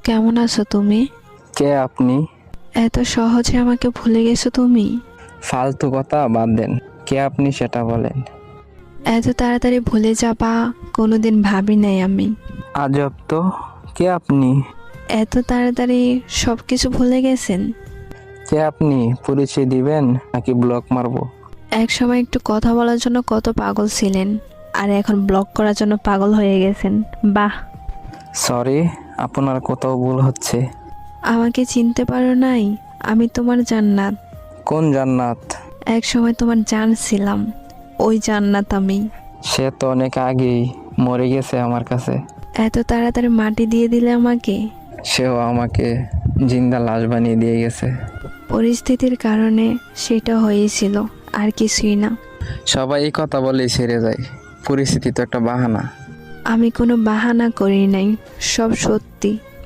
কেমন আছো তুমি? কে আপনি? এত সহজে আমাকে ভুলে গেছো তুমি? ফালতু কথা বাদ দেন। কে আপনি সেটা বলেন। এত তাড়াতাড়ি ভুলে যাবা কোনোদিন ভাবি নাই আমি। আজব তো। কে আপনি? এত তাড়াতাড়ি সব কিছু ভুলে গেছেন? কে আপনি? পরিচয় দিবেন নাকি ব্লক মারবো? এক সময় একটু কথা বলার জন্য কত পাগল ছিলেন, আর এখন ব্লক করার জন্য পাগল হয়ে গেছেন। বাহ! সরি, আপনার কোথাও ভুল হচ্ছে। আমাকে চিনতে পারো নাই? আমি তোমার জান্নাত। কোন জান্নাত? এক সময় তোমার জান ছিলাম, ওই জান্নাত আমি। সে তো অনেক আগেই মরে গেছে আমার কাছে। এত তাড়াতাড়ি মাটি দিয়ে দিলে আমাকে। সেও আমাকে জিন্দা লাশ বানিয়ে দিয়ে গেছে। পরিস্থিতির কারণে সেটা হয়েছিল, আর কিছুই না। সবাই এই কথা বলেই ছেড়ে যায়। পরিস্থিতি তো একটা বাহানা। আমি কোনো বাহানা করি নাই, সব সত্যি।